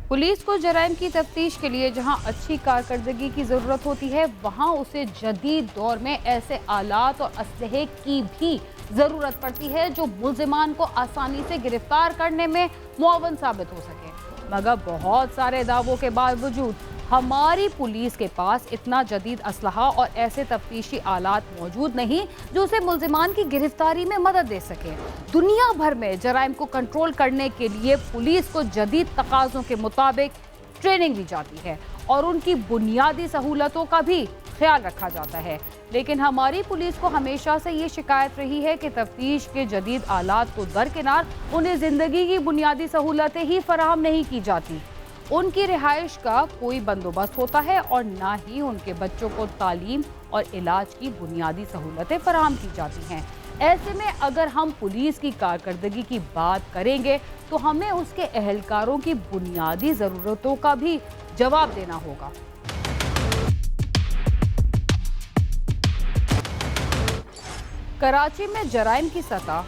Police को जराइम की तफ्तीश के लिए जहां अच्छी कारकर्दगी की ज़रूरत होती है, वहां उसे जदीद दौर में ऐसे आलात और असलहे की भी ज़रूरत पड़ती है जो मुल्जिमान को आसानी से गिरफ्तार करने में मुआवन साबित हो सके। मगर बहुत सारे दावों के बावजूद हमारी पुलिस के पास इतना जदीद असलहा और ऐसे तफ्तीशी आलात मौजूद नहीं जो उसे मुल्जिमान की गिरफ्तारी में मदद दे सके। दुनिया भर में जराइम को कंट्रोल करने के लिए पुलिस को जदीद तकाज़ों के मुताबिक ट्रेनिंग दी जाती है और उनकी बुनियादी सहूलतों का भी ख्याल रखा जाता है। लेकिन हमारी पुलिस को हमेशा से ये शिकायत रही है कि तफ्तीश के जदीद आलात को दरकिनार उन्हें ज़िंदगी की बुनियादी सहूलतें ही फराहम नहीं की जाती। उनकी रिहाइश का कोई बंदोबस्त होता है और ना ही उनके बच्चों को तालीम और इलाज की बुनियादी सहूलतें फराहम की जाती हैं। ऐसे में अगर हम पुलिस की कारकर्दगी की बात करेंगे तो हमें उसके एहलकारों की बुनियादी ज़रूरतों का भी जवाब देना होगा। कराची में जराइम की सतह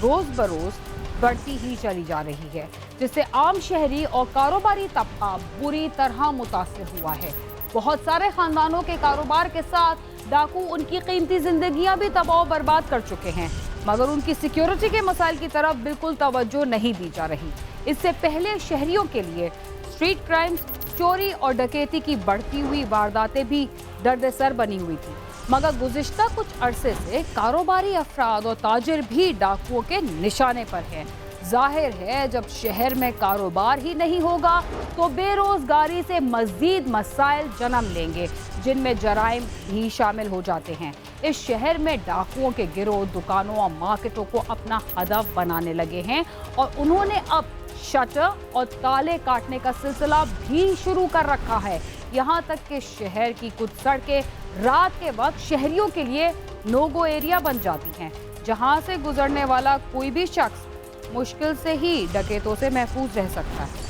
रोज़ बरोज़ बढ़ती ही चली जा रही है, जिससे आम शहरी और कारोबारी तबका बुरी तरह मुतासिर हुआ है। बहुत सारे खानदानों के कारोबार के साथ डाकू उनकी कीमती जिंदगियां भी तबाह बर्बाद कर चुके हैं, मगर उनकी सिक्योरिटी के मसाइल की तरफ बिल्कुल तवज्जो नहीं दी जा रही। इससे पहले शहरियों के लिए स्ट्रीट क्राइम्स, चोरी और डकैती की बढ़ती हुई वारदातें भी दर्द-ए-सर बनी हुई थी, मगर गुज़िश्ता कुछ अरसे से कारोबारी अफराद और ताजिर भी डाकुओं के निशाने पर हैं। जाहिर है जब शहर में कारोबार ही नहीं होगा तो बेरोजगारी से मजीद मसाइल जन्म लेंगे, जिनमें जराइम भी शामिल हो जाते हैं। इस शहर में डाकुओं के गिरोह दुकानों और मार्केटों को अपना हदफ बनाने लगे हैं और उन्होंने अब शटर और ताले काटने का सिलसिला भी शुरू कर रखा है। यहाँ तक कि शहर की कुछ सड़कें रात के वक्त शहरियों के लिए नो गो एरिया बन जाती हैं, जहाँ से गुजरने वाला कोई भी शख्स मुश्किल से ही डकैतों से महफूज रह सकता है।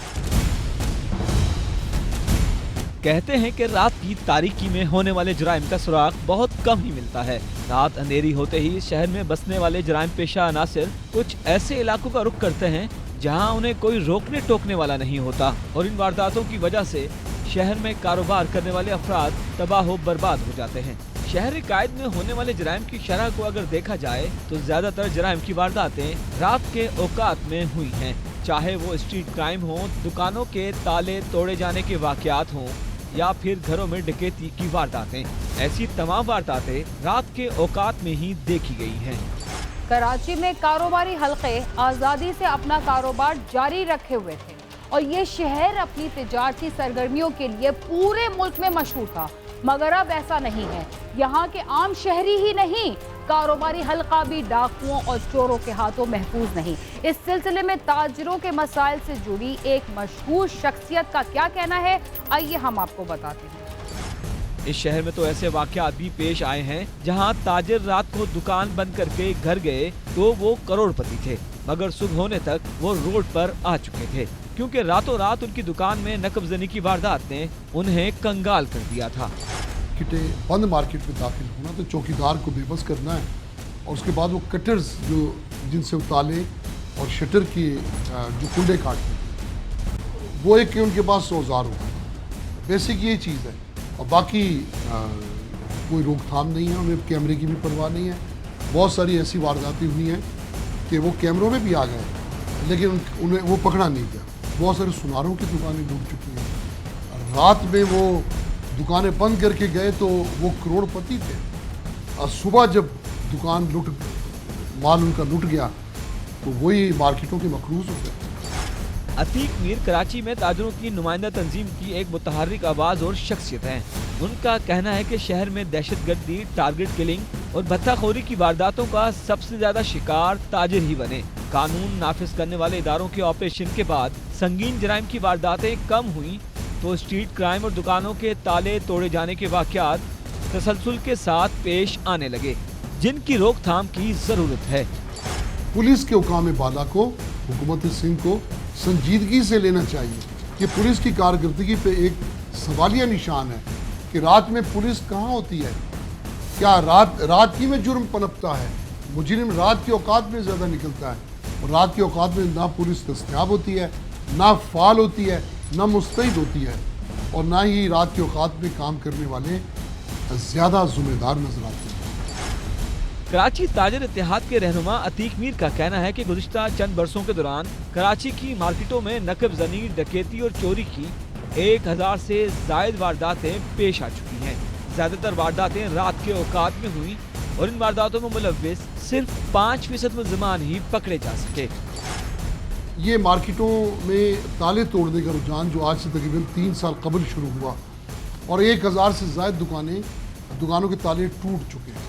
कहते हैं कि रात की तारीकी में होने वाले जराइम का सुराग बहुत कम ही मिलता है। रात अंधेरी होते ही शहर में बसने वाले जराइम पेशा अनासिर कुछ ऐसे इलाकों का रुख करते हैं जहां उन्हें कोई रोकने टोकने वाला नहीं होता और इन वारदातों की वजह से शहर में कारोबार करने वाले अफराद तबाह बर्बाद हो जाते हैं। शहरी कायद में होने वाले जराइम की शरह को अगर देखा जाए तो ज्यादातर जराइम की वारदातें रात के औकात में हुई हैं, चाहे वो स्ट्रीट क्राइम हो, दुकानों के ताले तोड़े जाने के वाकयात हों या फिर घरों में डकैती की वारदातें। ऐसी तमाम वारदातें रात के औकात में ही देखी गई हैं। कराची में कारोबारी हल्के आज़ादी से अपना कारोबार जारी रखे हुए थे और ये शहर अपनी तिजारती सरगर्मियों के लिए पूरे मुल्क में मशहूर था, मगर अब ऐसा नहीं है। यहाँ के आम शहरी ही नहीं, कारोबारी हल्का भी डाकुओं और चोरों के हाथों महफूज नहीं। इस सिलसिले में ताजिरों के मसाइल से जुड़ी एक मशहूर शख्सियत का क्या कहना है, आइए हम आपको बताते हैं। इस शहर में तो ऐसे वाकयात भी पेश आए हैं जहां ताजिर रात को दुकान बंद करके घर गए तो वो करोड़पति थे, मगर सुबह होने तक वो रोड पर आ चुके थे, क्योंकि रातों रात उनकी दुकान में नकबजनी की वारदात ने उन्हें कंगाल कर दिया था। किटे बंद मार्केट में दाखिल होना तो चौकीदार को बेबस करना है और उसके बाद वो कटर्स जो जिनसे ताले और शटर की जो कुंडे काटते वो एक उनके पास औजार होता है। बेसिक ये चीज़ है और बाकी कोई रोकथाम नहीं है, उन्हें कैमरे की भी परवाह नहीं है। बहुत सारी ऐसी वारदातें हुई हैं कि वो कैमरों में भी आ गए लेकिन उन्हें वो पकड़ा नहीं गया। बहुत सारे सुनारों की दुकानें डूब चुकी हैं। रात में वो दुकानें बंद करके गए तो वो करोड़पति थे और सुबह जब दुकान माल उनका लुट गया तो वही मार्केटों के मकरूज हो गए। अतीक मीर कराची में ताजिरों की नुमाइंदा तंजीम की एक मुतहर्रिक आवाज और शख्सियत है। उनका कहना है कि शहर में दहशतगर्दी, टारगेट किलिंग और भत्ताखोरी की वारदातों का सबसे ज्यादा शिकार ताजिर ही बने। कानून नाफिज करने वाले इदारों के ऑपरेशन के बाद संगीन जराइम की वारदातें कम हुई तो स्ट्रीट क्राइम और दुकानों के ताले तोड़े जाने के वाकयात तसलसल के साथ पेश आने लगे, जिनकी रोकथाम की जरूरत है। पुलिस के हुकाम बाला को, हुकूमत सिंध को संजीदगी से लेना चाहिए कि पुलिस की कारकर्दगी पे एक सवालिया निशान है कि रात में पुलिस कहाँ होती है। क्या रात ही में जुर्म पनपता है? मुजरिम रात के औकात में ज़्यादा निकलता है और रात के औकात में ना पुलिस दस्तयाब होती है, ना फाल होती है, ना मुस्तैद होती है और ना ही रात के औकात में काम करने वाले ज़्यादा जिम्मेदार नजर आते हैं। कराची ताजर इत्तेहाद के रहनुमा अतीक मीर का कहना है कि गुज़िश्ता चंद बरसों के दौरान कराची की मार्केटों में नकब ज़नी, डकैती और चोरी की 1000 से जायद वारदातें पेश आ चुकी हैं। ज़्यादातर वारदातें रात के औकात में हुई और इन वारदातों में मुलव्विस सिर्फ 5% मुल्ज़िमान ही पकड़े जा सके। ये मार्केटों में ताले तोड़ने का रुझान जो आज से तकरीबन 3 साल कबल शुरू हुआ और 1000 से ज़ायद दुकानों के ताले टूट चुके हैं।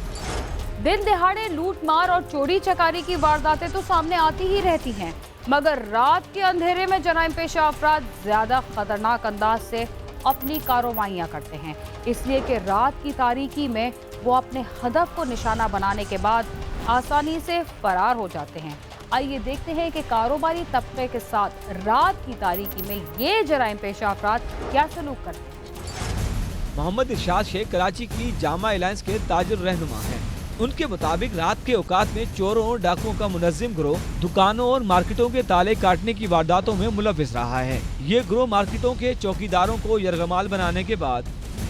दिन दिहाड़े लूट मार और चोरी चकारी की वारदातें तो सामने आती ही रहती हैं, मगर रात के अंधेरे में जराइम पेशा अफराद ज्यादा खतरनाक अंदाज से अपनी कार्रवाइयां करते हैं, इसलिए कि रात की तारीकी में वो अपने हदफ को निशाना बनाने के बाद आसानी से फरार हो जाते हैं। आइए देखते हैं कि कारोबारी तबके के साथ रात की तारीकी में ये जराइम पेशा अफराद क्या सलूक करते हैं। मोहम्मद इरशाद शेख कराची की जामा एलायंस के ताजिर रहनुमा हैं। उनके मुताबिक रात के औकात में चोरों और डाकुओं का मुनज़्ज़िम गिरोह दुकानों और मार्केटों के ताले काटने की वारदातों में मुलव्विस रहा है। ये गिरोह मार्केटों के चौकीदारों को यरगमाल बनाने के बाद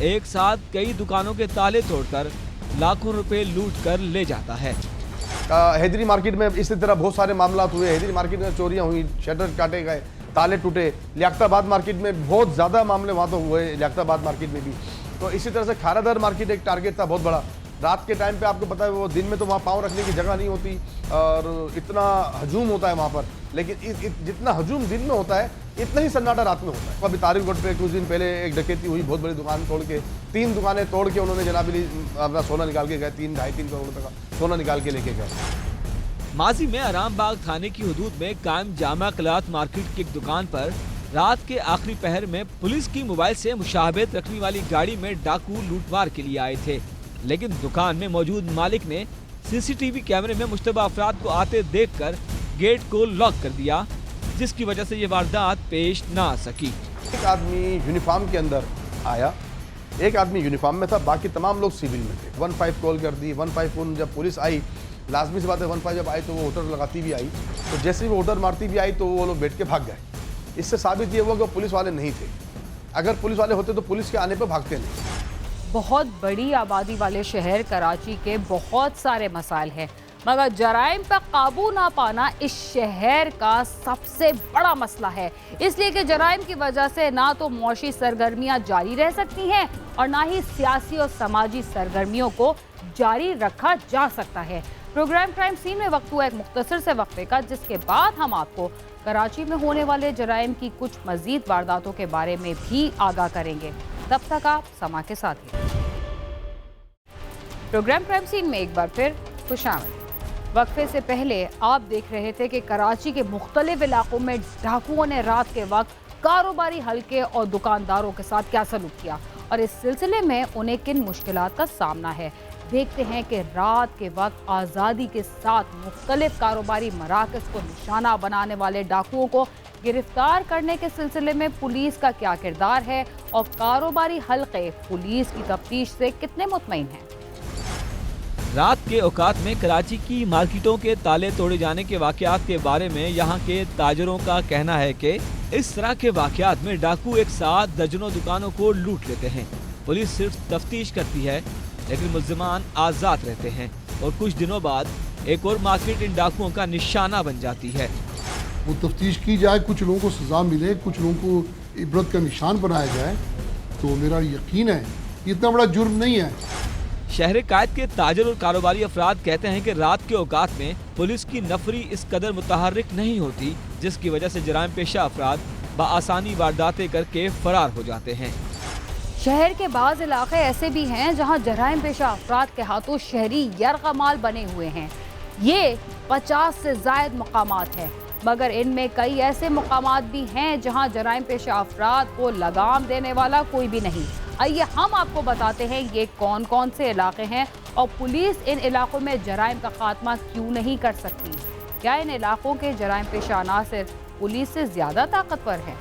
एक साथ कई दुकानों के ताले तोड़कर लाखों रुपए लूट कर ले जाता है। हैदरी मार्केट में इसी तरह बहुत सारे मामला हुए। हैदरी मार्केट में चोरियां हुई, शटर काटे गए, ताले टूटे। लियाकताबाद मार्केट में बहुत ज़्यादा मामले वहाँ तो हुए, लियाकताबाद मार्केट में भी। तो इसी तरह से खारादर मार्केट एक टारगेट था बहुत बड़ा। रात के टाइम पे आपको पता है वो दिन में तो वहाँ पाँव रखने की जगह नहीं होती और इतना हजूम होता है वहाँ पर, लेकिन जितना हजूम दिन में होता है इतना ही सन्नाटा रात में होता है। अभी तारिक रोड पे कुछ दिन पहले एक डकैती हुई, बहुत बड़ी दुकान तोड़ के 3 दुकानें तोड़ के उन्होंने जनाबिली अपना सोना निकाल के गए, 3-2.5-3 करोड़ रुपये का सोना निकाल के लेके गए। माजी में आरामबाग थाने की हदूद में कायम जामा क्लॉथ मार्केट की एक दुकान पर रात के आखिरी पहर में पुलिस की मोबाइल से मुशाहबत रखने वाली गाड़ी में डाकू लूटमार के लिए आए थे, लेकिन दुकान में मौजूद मालिक ने सीसीटीवी कैमरे में मुश्तबा अफराद को आते देखकर गेट को लॉक कर दिया, जिसकी वजह से ये वारदात पेश ना आ सकी। एक आदमी यूनिफॉर्म के अंदर आया, एक आदमी यूनिफॉर्म में था, बाकी तमाम लोग सिविल में थे। 15 कॉल कर दी। 15 जब पुलिस आई, लाजमी सी बात है 15 जब आई तो वो होटल लगाती भी आई, तो जैसे ही वो होटल मारती भी आई तो वो लोग बैठ के भाग गए। इससे साबित ये हुआ कि पुलिस वाले नहीं थे। अगर पुलिस वाले होते तो पुलिस के आने पर भागते नहीं। बहुत बड़ी आबादी वाले शहर कराची के बहुत सारे मसाइल हैं, मगर जराइम पर काबू ना पाना इस शहर का सबसे बड़ा मसला है, इसलिए कि जराइम की वजह से ना तो मौशी सरगर्मियां जारी रह सकती हैं और ना ही सियासी और समाजी सरगर्मियों को जारी रखा जा सकता है। प्रोग्राम क्राइम सीन में वक्त हुआ एक मुख्तसर से वक्फे का, जिसके बाद हम आपको कराची में होने वाले जराइम की कुछ मजीद वारदातों के बारे में भी आगाह करेंगे। तब तक आप समा के साथ ही। प्रोग्राम क्राइम सीन में एक बार फिर खुशामद। वक्फे से पहले आप देख रहे थे कि कराची के मुख्तलिफ इलाकों में डाकुओं ने रात के वक्त कारोबारी हल्के और दुकानदारों के साथ क्या सलूक किया और इस सिलसिले में उन्हें किन मुश्किलात का सामना है। देखते हैं कि रात के वक्त आज़ादी के साथ मुख्तलिफ कारोबारी मराकज़ को निशाना बनाने वाले डाकुओं को गिरफ्तार करने के सिलसिले में पुलिस का क्या किरदार है और कारोबारी हल्के पुलिस की तफ्तीश से कितने मुतमईन हैं। रात के औकात में कराची की मार्केटों के ताले तोड़े जाने के वाकयात के बारे में यहाँ के ताजरों का कहना है कि इस तरह के वाकयात में डाकू एक साथ दर्जनों दुकानों को लूट लेते हैं। पुलिस सिर्फ तफ्तीश करती है, लेकिन मुल्ज़िमान आज़ाद रहते हैं और कुछ दिनों बाद एक और मार्केट इन डाकुओं का निशाना बन जाती है। वो तफ्तीश की जाए, कुछ लोगों को सजा मिले, कुछ लोगों को इबरत का निशान बनाया जाए, तो मेरा यकीन है इतना बड़ा जुर्म नहीं है। शहर कायद के ताजर और कारोबारी अफराद कहते हैं कि रात के औकात में पुलिस की नफरी इस कदर मुतहर्रिक नहीं होती, जिसकी वजह से जराइम पेशा अफराद बआसानी वारदातें करके फरार हो जाते हैं। शहर के बाज़ इलाके ऐसे भी हैं जहां जराइम पेशा अफराद के हाथों शहरी यरगमाल बने हुए हैं। ये 50 से ज़ायद मकामात हैं, मगर इनमें कई ऐसे मकामात भी हैं जहां जराइम पेशा अफराद को लगाम देने वाला कोई भी नहीं। आइए हम आपको बताते हैं ये कौन कौन से इलाके हैं और पुलिस इन इलाकों में जराइम का खात्मा क्यों नहीं कर सकती। क्या इन इलाकों के जराइम पेशा अनासिर पुलिस से ज़्यादा ताकतवर हैं?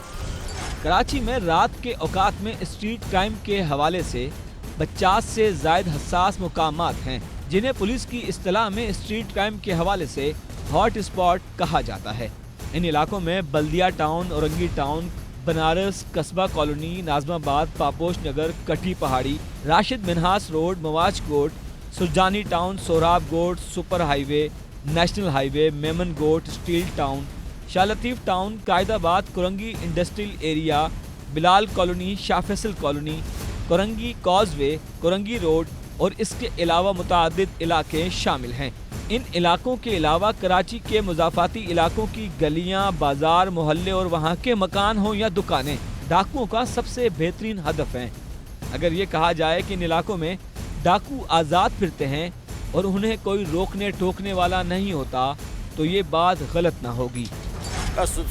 कराची में रात के औकात में स्ट्रीट क्राइम के हवाले से 50 से ज़ायद हसास मुकामात हैं, जिन्हें पुलिस की इस्तिलाह में स्ट्रीट क्राइम के हवाले से हॉट स्पॉट कहा जाता है। इन इलाकों में Baldia town, Orangi town, Banaras, Qasba colony, Nazimabad, Paposh Nagar, Kati Pahari, Rashid Minhas road, मवाज कोट, Surjani town, Sohrab Goth, super highway, national highway, Memon Goth, steel town, Shah Latif town, Quaidabad, Korangi industrial area, Bilal colony, Shah Faisal colony, Korangi causeway, Korangi road और इसके अलावा मुतादिद इलाके शामिल हैं। इन इलाकों के अलावा कराची के मुजाफाती इलाकों की गलियां, बाजार, मोहल्ले और वहां के मकान हो या दुकानें डाकुओं का सबसे बेहतरीन हदफ हैं। अगर ये कहा जाए कि इन इलाकों में डाकू आज़ाद फिरते हैं और उन्हें कोई रोकने टोकने वाला नहीं होता तो ये बात गलत ना होगी।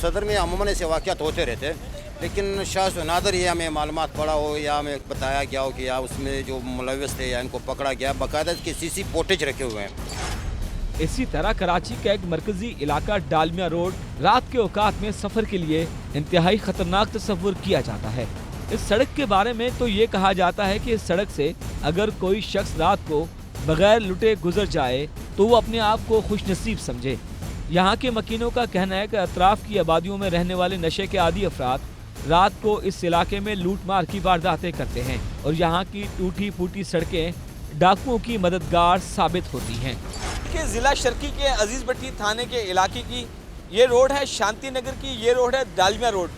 सदर में अमूमन ऐसे वाक़यात होते रहते हैं, लेकिन शायद नादर या हमें मालूमात पड़ा हो या हमें बताया गया हो कि या उसमें जो मुलव्वस थे या इनको पकड़ा गया, बाकायदा इसके सीसी फुटेज रखे हुए हैं। इसी तरह कराची का एक मरकजी इलाका डालमिया रोड रात के औकात में सफर के लिए इंतहाई खतरनाक तस्वुर किया जाता है। इस सड़क के बारे में तो ये कहा जाता है कि इस सड़क से अगर कोई शख्स रात को बगैर लुटे गुजर जाए तो वो अपने आप को खुशनसीब समझे। यहाँ के मकीनों का कहना है कि अतराफ की आबादियों में रहने वाले नशे के आदी अफराद रात को इस इलाके में लूट मार की वारदातें करते हैं और यहाँ की टूटी फूटी सड़कें डाकुओं की मददगार साबित होती हैं। के ज़िला शर्की के अजीज़ भट्टी थाने के इलाके की ये रोड है, शांति नगर की ये रोड है, डालमिया रोड।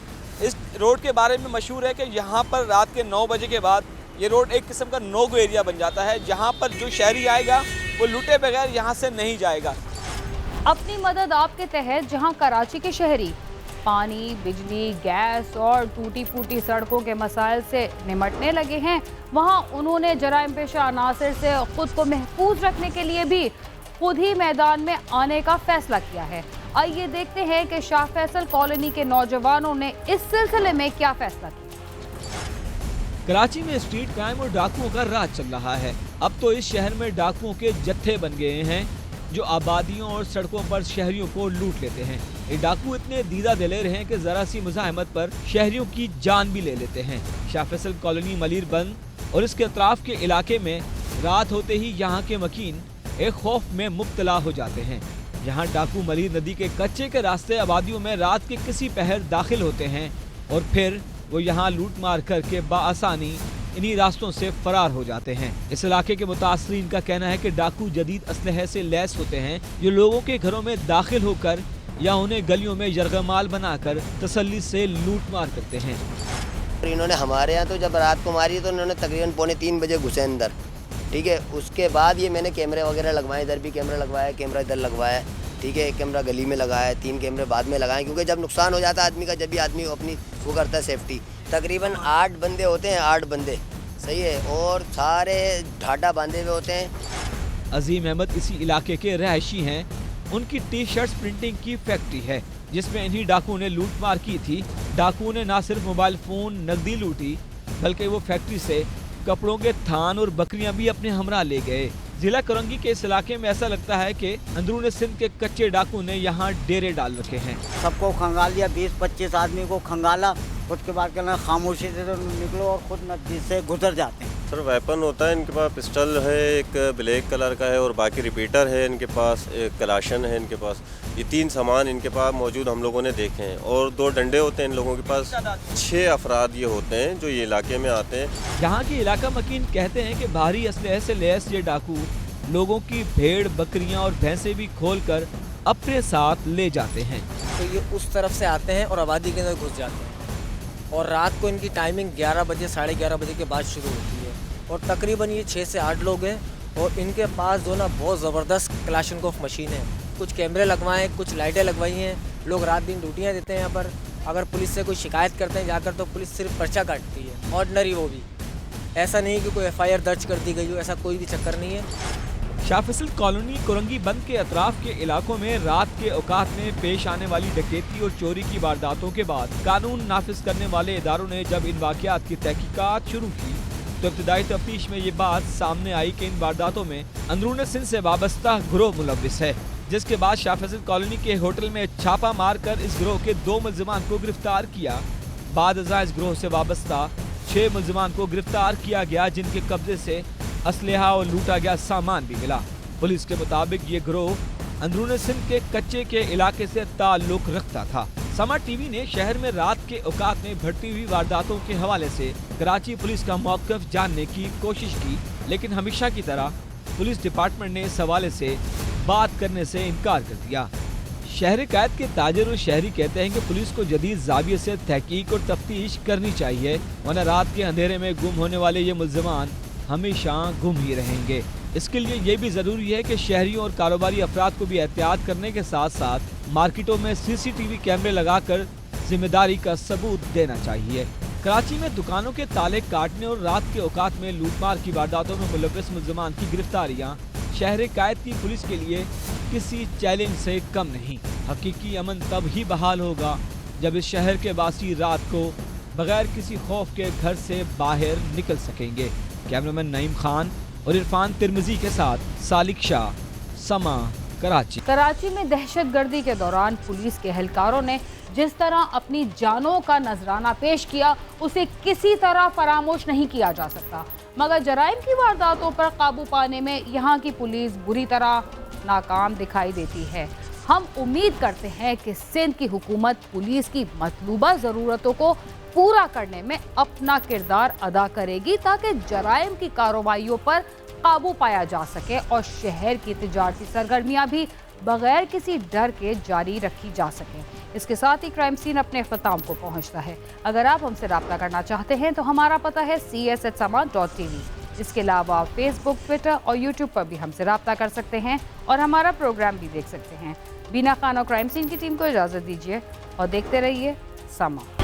इस रोड के बारे में मशहूर है कि यहाँ पर रात के 9 बजे के बाद ये रोड एक किस्म का नो गो एरिया बन जाता है, जहाँ पर जो शहरी आएगा वो लूटे बगैर यहाँ से नहीं जाएगा। अपनी मदद आपके तहत जहां कराची के शहरी पानी, बिजली, गैस और टूटी फूटी सड़कों के मसाइल से निमटने लगे हैं, वहां उन्होंने जराइम पेशा अनासर से खुद को महफूज रखने के लिए भी खुद ही मैदान में आने का फैसला किया है। आइए देखते हैं कि शाह फैसल कॉलोनी के नौजवानों ने इस सिलसिले में क्या फैसला किया। कराची में स्ट्रीट क्राइम और डाकुओं का राज चल रहा है। अब तो इस शहर में डाकुओं के जत्थे बन गए हैं जो आबादियों और सड़कों पर शहरियों को लूट लेते हैं। ये डाकू इतने दीदा दिलेर हैं कि जरा सी मुजाहमत पर शहरियों की जान भी ले लेते हैं। शाह फैसल कॉलोनी, मलीर बंद और इसके अतराफ के इलाके में रात होते ही यहाँ के मकीन एक खौफ में मुब्तला हो जाते हैं। यहाँ डाकू मलीर नदी के कच्चे के रास्ते आबादियों में रात के किसी पहर दाखिल होते हैं और फिर वो यहाँ लूट मार करके बाआसानी इन्हीं रास्तों से फरार हो जाते हैं। इस इलाके के मुतासरीन का कहना है कि डाकू जदीद असलहे से लैस होते हैं जो लोगों के घरों में दाखिल होकर या उन्हें गलियों में यरगमाल बनाकर तसल्ली से लूट मार करते हैं। इन्होंने हमारे यहाँ तो जब रात को मारी तो इन्होंने तकरीबन 2:45 बजे घुसे अंदर, ठीक है। उसके बाद ये मैंने कैमरे वगैरह लगवाए, इधर भी कैमरा लगवाया, कैमरा इधर लगवाया, ठीक है। एक कैमरा गली में लगाया, 3 कैमरे बाद में लगाए, क्योंकि जब नुकसान हो जाता है आदमी का, जब भी आदमी अपनी वो करता है सेफ्टी। तकरीबन 8 बंदे होते हैं, 8 बंदे, सही है, और सारे ढाडा बांधे हुए होते हैं। अजीम अहमद इसी इलाके के रहायशी हैं। उनकी टी-शर्ट्स प्रिंटिंग की फैक्ट्री है जिसमें इन्हीं डाकुओं ने लूट मार की थी। डाकुओं ने न सिर्फ मोबाइल फ़ोन, नकदी लूटी बल्कि वो फैक्ट्री से कपड़ों के थान और बकरियां भी अपने हमरा ले गए। जिला करंगी के इस इलाके में ऐसा लगता है कि अंदरून सिंध के कच्चे डाकू ने यहाँ डेरे डाल रखे हैं। सबको खंगाल दिया, 20-25 आदमी को खंगाला, उसके बाद कहना खामोशी से तो निकलो और खुद नदी से गुजर जाते हैं। सर वेपन होता है इनके पास, पिस्टल है, एक ब्लैक कलर का है और बाकी रिपीटर है इनके पास, एक कलाशन है इनके पास। ये 3 सामान इनके पास मौजूद हम लोगों ने देखे हैं और 2 डंडे होते हैं इन लोगों के पास। 6 अफराद ये होते हैं जो ये इलाके में आते हैं। यहाँ के इलाका मकीन कहते हैं कि भारी असलहे से लैस ये डाकू लोगों की भेड़, बकरियाँ और भैंसे भी खोल कर अपने साथ ले जाते हैं। तो ये उस तरफ से आते हैं और आबादी के अंदर घुस जाते हैं और रात को इनकी टाइमिंग 11 बजे, 11:30 बजे के बाद शुरू होती है और तकरीबन ये 6 से 8 लोग हैं और इनके पास जो ना बहुत ज़बरदस्त क्लाशनकोफ मशीन है। कुछ कैमरे लगवाएं, कुछ लाइटें लगवाई हैं। लोग रात दिन ड्यूटियाँ देते हैं यहाँ पर। अगर पुलिस से कोई शिकायत करते हैं जाकर तो पुलिस सिर्फ पर्चा काटती है, ऑर्डनरी वो भी। ऐसा नहीं कि कोई FIR दर्ज कर दी गई हो, ऐसा कोई भी चक्कर नहीं है। शाह फैसल कॉलोनी, कुरंगी बंद के अतराफ के इलाकों में रात के औकात में पेश आने वाली डकैती और चोरी की वारदातों के बाद कानून नाफिज करने वाले इदारों ने जब इन वाक़यात की तहकीकात शुरू की तो इब्तदाई तफ्तीश में ये बात सामने आई कि इन वारदातों में अंदरून सिंध से वाबस्ता गिरोह मुलव्विस है, जिसके बाद शाह फैसल कॉलोनी के होटल में छापा मारकर इस गिरोह के 2 मुल्जिमान को गिरफ्तार किया। बाद अज़ा इस गिरोह से वाबस्ता 6 मुल्जिमान को गिरफ्तार किया गया, जिनके कब्जे से असलहा और लूटा गया सामान भी मिला। पुलिस के मुताबिक ये गिरोह अंदरून सिंध के कच्चे के इलाके से ताल्लुक रखता था। समा टीवी ने शहर में रात के औकात में बढ़ती हुई वारदातों के हवाले से कराची पुलिस का मौक़िफ़ जानने की कोशिश की, लेकिन हमेशा की तरह पुलिस डिपार्टमेंट ने इस हवाले से बात करने से इनकार कर दिया। शहर कैद के ताजर और शहरी कहते हैं कि पुलिस को जदीद ज़ाविये से तहकीक और तफ्तीश करनी चाहिए, वरना रात के अंधेरे में गुम होने वाले ये मुल्ज़िमान हमेशा गुम ही रहेंगे। इसके लिए ये भी ज़रूरी है कि शहरियों और कारोबारी अफराद को भी एहतियात करने के साथ साथ मार्केटों में CCTV कैमरे लगाकर जिम्मेदारी का सबूत देना चाहिए। कराची में दुकानों के ताले काटने और रात के औकात में लूटमार की वारदातों में मुलव्वस मुल्ज़िमान की गिरफ्तारियां शहर कैद की पुलिस के लिए किसी चैलेंज से कम नहीं। हकीकी अमन तब ही बहाल होगा जब इस शहर के वासी रात को बगैर किसी खौफ के घर से बाहर निकल सकेंगे। कैमरामैन नईम खान और इरफान तिरमिजी के साथ सालिक शाह, समा, कराची। कराची में दहशतगर्दी के दौरान पुलिस के एहलकारों ने जिस तरह अपनी जानों का नजराना पेश किया, उसे किसी तरह फरामोश नहीं किया जा सकता। मगर जराइम की वारदातों पर काबू पाने में यहाँ की पुलिस बुरी तरह नाकाम दिखाई देती है। हम उम्मीद करते हैं कि सिंध की हुकूमत पुलिस की मतलूबा ज़रूरतों को पूरा करने में अपना किरदार अदा करेगी, ताकि जराइम की कार्रवाइयों पर काबू पाया जा सके और शहर की तिजारती सरगर्मियां भी बगैर किसी डर के जारी रखी जा सकें। इसके साथ ही क्राइम सीन अपने अख्ताम को पहुंचता है। अगर आप हमसे रब्ता करना चाहते हैं तो हमारा पता है cs@sama.tv। इसके अलावा फेसबुक, ट्विटर और यूट्यूब पर भी हमसे रब्ता कर सकते हैं और हमारा प्रोग्राम भी देख सकते हैं। बीना खान और क्राइम सीन की टीम को इजाज़त दीजिए और देखते रहिए समा।